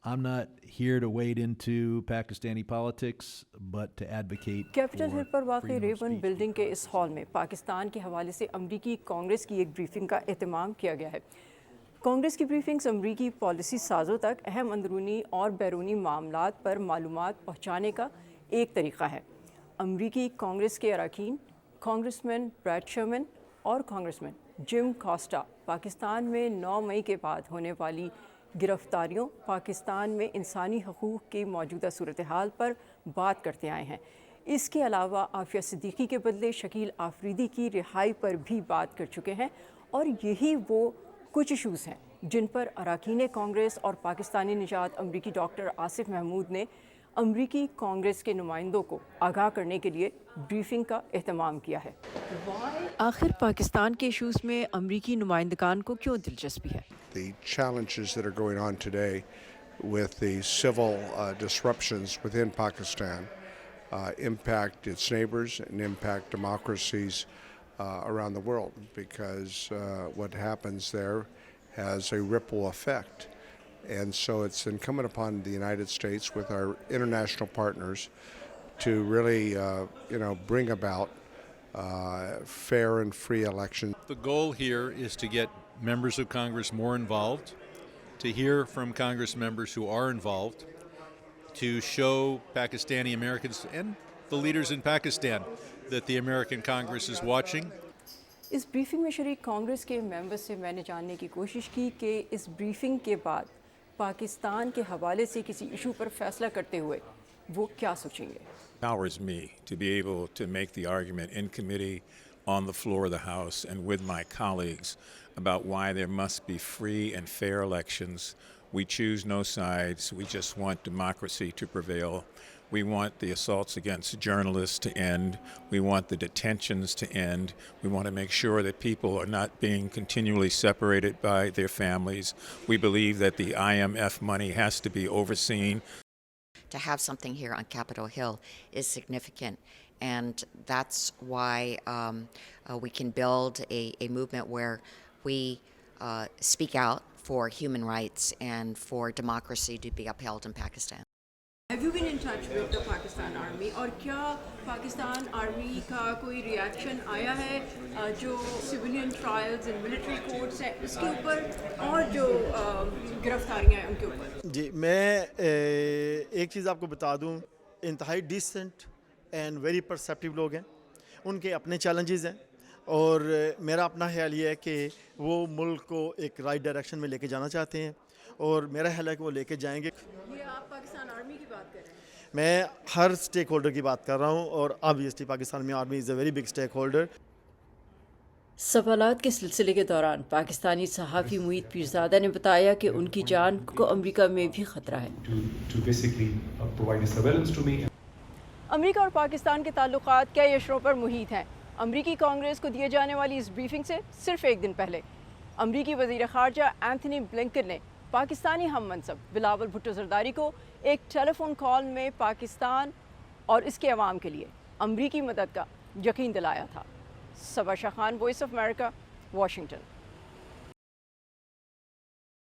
I'm not here to wade into Pakistani politics, but to advocate Capitol Hill पर वाक़ freedom of रेवन speech. Building के इस hall में पाकिस्तान के हवाले से अमरीकी कांग्रेस की एक ब्रीफिंग का एहतमाम किया गया है। कांग्रेस की ब्रीफिंग्स अमरीकी पॉलिसी साज़ों तक अहम अंदरूनी और बैरूनी मामलात पर मालूमात पहुँचाने का एक तरीक़ा है। अमरीकी कांग्रेस के अरकान कांग्रेसमैन ब्रैड शर्मन और कांग्रेसमैन जिम कॉस्टा पाकिस्तान में 9 मई के बाद होने वाली गिरफ्तारियों, पाकिस्तान में इंसानी हकूक़ की मौजूदा सूरत हाल पर बात करते आए हैं। इसके अलावा आफिया सिद्दीकी के बदले शकील आफरीदी की रिहाई पर भी बात कर चुके हैं और यही वो कुछ इशूज़ हैं जिन पर अरकान कांग्रेस और पाकिस्तानी निजात अमरीकी डॉक्टर आसिफ महमूद ने अमरीकी कांग्रेस के नुमाइंदों को आगाह करने के लिए ब्रीफिंग का एहतमाम किया है। आखिर पाकिस्तान के इशूज़ में अमरीकी नुमाइंदगान को क्यों दिलचस्पी है? The challenges that are going on today with the civil disruptions within Pakistan impact its neighbors and impact democracies around the world, because what happens there has a ripple effect. And so it's incumbent upon the United States with our international partners to really bring about fair and free elections. The goal here is to get members of Congress more involved, to hear from Congress members who are involved, to show Pakistani Americans and the leaders in Pakistan that the American Congress is watching. इस briefing में शरीक कांग्रेस के members से मैंने जानने की कोशिश की कि इस ब्रीफिंग के बाद पाकिस्तान के हवाले से किसी इशू पर फैसला करते हुए वो क्या सोचेंगे। Empowers me to be able to make the argument in committee, on the floor of the House, and with my colleagues about why there must be free and fair elections. We choose no sides. We just want democracy to prevail. We want the assaults against journalists to end. We want the detentions to end. We want to make sure that people are not being continually separated by their families. We believe that the IMF money has to be overseen. To have something here on Capitol Hill is significant, and that's why we can build a movement where we speak out for human rights and for democracy to be upheld in Pakistan. Have you been in touch with the Pakistan Army और क्या Pakistan army का कोई reaction आया है जो civilian trials and military courts हैं उसके ऊपर और जो गिरफ्तारियां हैं उनके ऊपर? जी, मैं एक चीज़ आपको बता दूं, इंतहाई डिसेंट एंड वेरी परसेप्टिव लोग हैं, उनके अपने चैलेंजेस हैं और मेरा अपना ख्याल ये है कि वो मुल्क को एक राइट डायरेक्शन में लेके जाना चाहते हैं और मेरा ख्याल है कि वो लेके जाएंगे। ये आप पाकिस्तान आर्मी की बात कर रहे हैं? मैं हर स्टेक होल्डर की बात कर रहा हूँ और ऑब्वियसली पाकिस्तान में army is a very big stakeholder. सवालात के सिलसिले के दौरान पाकिस्तानी सहाफ़ी मुईद पीरज़ादा ने बताया कि उनकी जान को अमेरिका में भी ख़तरा है। अमेरिका और पाकिस्तान के ताल्लुकात कई अशरों पर मुहित हैं। अमरीकी कांग्रेस को दिए जाने वाली इस ब्रीफिंग से सिर्फ एक दिन पहले अमरीकी वज़ीर ख़ारजा एंथनी ब्लिंकन ने पाकिस्तानी हम मनसब बिलावल भुट्टो ज़रदारी को एक टेलीफोन कॉल में पाकिस्तान और इसके अवाम के लिए अमरीकी मदद का यकीन दिलाया था। Saba Shah Khan, voice of America, Washington.